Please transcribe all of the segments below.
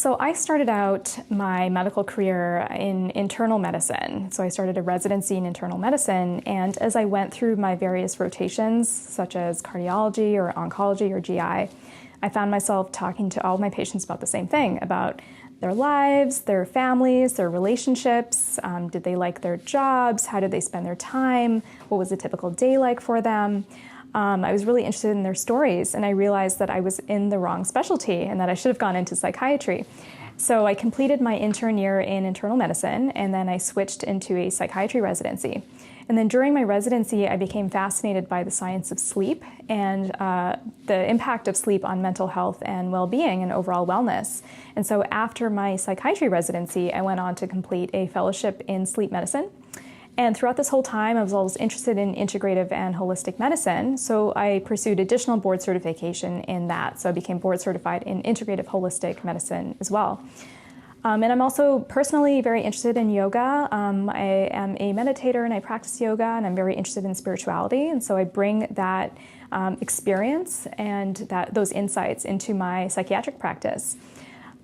So I started out my medical career in internal medicine. So I started a residency in internal medicine, and as I went through my various rotations, such as cardiology or oncology or GI, I found myself talking to all of my patients about the same thing, about their lives, their families, their relationships. Did they like their jobs? How did they spend their time? What was a typical day like for them? I was really interested in their stories, and I realized that I was in the wrong specialty and that I should have gone into psychiatry. So I completed my intern year in internal medicine, and then I switched into a psychiatry residency. And then during my residency, I became fascinated by the science of sleep and the impact of sleep on mental health and well-being and overall wellness. And so after my psychiatry residency, I went on to complete a fellowship in sleep medicine. And throughout this whole time, I was always interested in integrative and holistic medicine, so I pursued additional board certification in that. So I became board certified in integrative holistic medicine as well. And I'm also personally very interested in yoga. I am a meditator and I practice yoga, and I'm very interested in spirituality. And so I bring that experience and those insights into my psychiatric practice.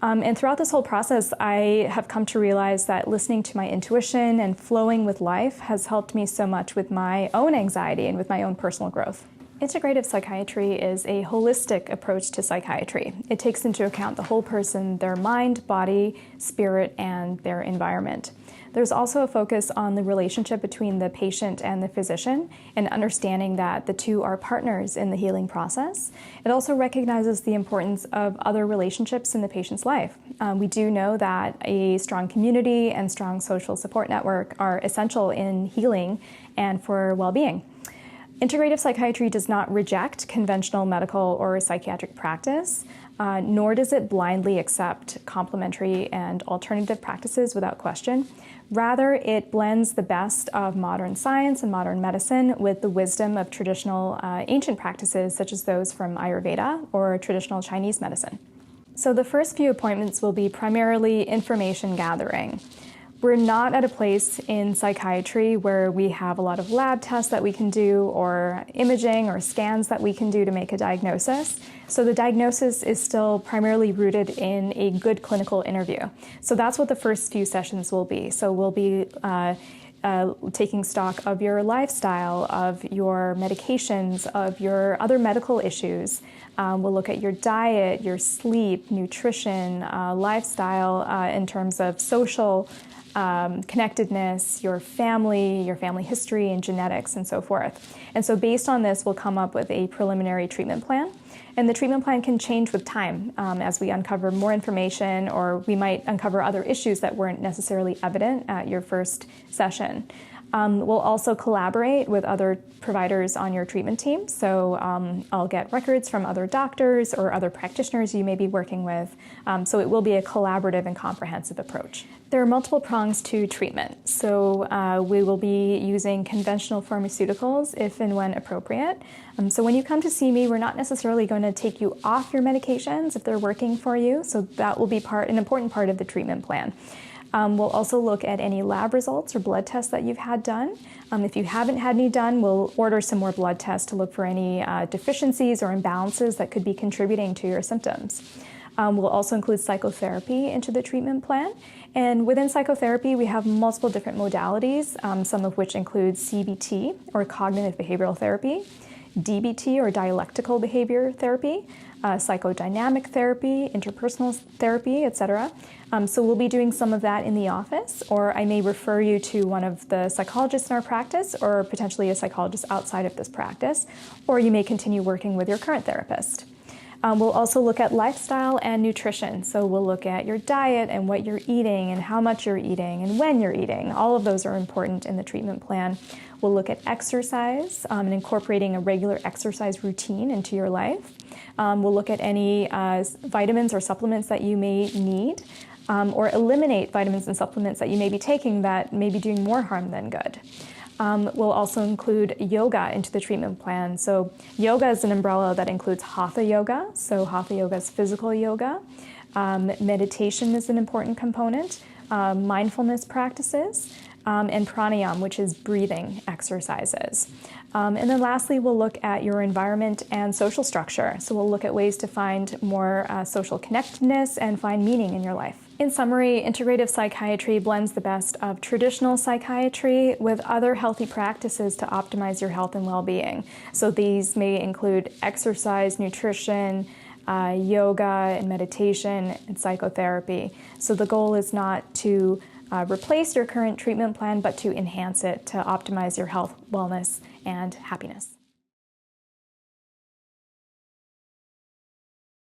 And throughout this whole process, I have come to realize that listening to my intuition and flowing with life has helped me so much with my own anxiety and with my own personal growth. Integrative psychiatry is a holistic approach to psychiatry. It takes into account the whole person, their mind, body, spirit, and their environment. There's also a focus on the relationship between the patient and the physician and understanding that the two are partners in the healing process. It also recognizes the importance of other relationships in the patient's life. We do know that a strong community and strong social support network are essential in healing and for well-being. Integrative psychiatry does not reject conventional medical or psychiatric practice, nor does it blindly accept complementary and alternative practices without question. Rather, it blends the best of modern science and modern medicine with the wisdom of traditional ancient practices such as those from Ayurveda or traditional Chinese medicine. So the first few appointments will be primarily information gathering. We're not at a place in psychiatry where we have a lot of lab tests that we can do or imaging or scans that we can do to make a diagnosis. So the diagnosis is still primarily rooted in a good clinical interview. So that's what the first few sessions will be. So we'll be taking stock of your lifestyle, of your medications, of your other medical issues. We'll look at your diet, your sleep, nutrition, lifestyle in terms of social connectedness, your family history and genetics and so forth. And so based on this, we'll come up with a preliminary treatment plan. And the treatment plan can change with time as we uncover more information, or we might uncover other issues that weren't necessarily evident at your first session. We'll also collaborate with other providers on your treatment team. So I'll get records from other doctors or other practitioners you may be working with. So it will be a collaborative and comprehensive approach. There are multiple prongs to treatment. So we will be using conventional pharmaceuticals if and when appropriate. So when you come to see me, we're not necessarily going to take you off your medications if they're working for you. So that will be an important part of the treatment plan. We'll also look at any lab results or blood tests that you've had done. If you haven't had any done, we'll order some more blood tests to look for any deficiencies or imbalances that could be contributing to your symptoms. We'll also include psychotherapy into the treatment plan. And within psychotherapy, we have multiple different modalities, some of which include CBT, or cognitive behavioral therapy, DBT, or dialectical behavior therapy, psychodynamic therapy, interpersonal therapy, etc. So we'll be doing some of that in the office, or I may refer you to one of the psychologists in our practice, or potentially a psychologist outside of this practice, or you may continue working with your current therapist. We'll also look at lifestyle and nutrition. So we'll look at your diet and what you're eating and how much you're eating and when you're eating. All of those are important in the treatment plan. We'll look at exercise and incorporating a regular exercise routine into your life. We'll look at any vitamins or supplements that you may need, or eliminate vitamins and supplements that you may be taking that may be doing more harm than good. We'll also include yoga into the treatment plan. So yoga is an umbrella that includes hatha yoga. So hatha yoga is physical yoga. Meditation is an important component. mindfulness practices, and pranayama, which is breathing exercises. And then lastly, we'll look at your environment and social structure. So we'll look at ways to find more social connectedness and find meaning in your life. In summary, integrative psychiatry blends the best of traditional psychiatry with other healthy practices to optimize your health and well-being. So these may include exercise, nutrition, yoga and meditation, and psychotherapy. So the goal is not to replace your current treatment plan, but to enhance it to optimize your health, wellness, and happiness.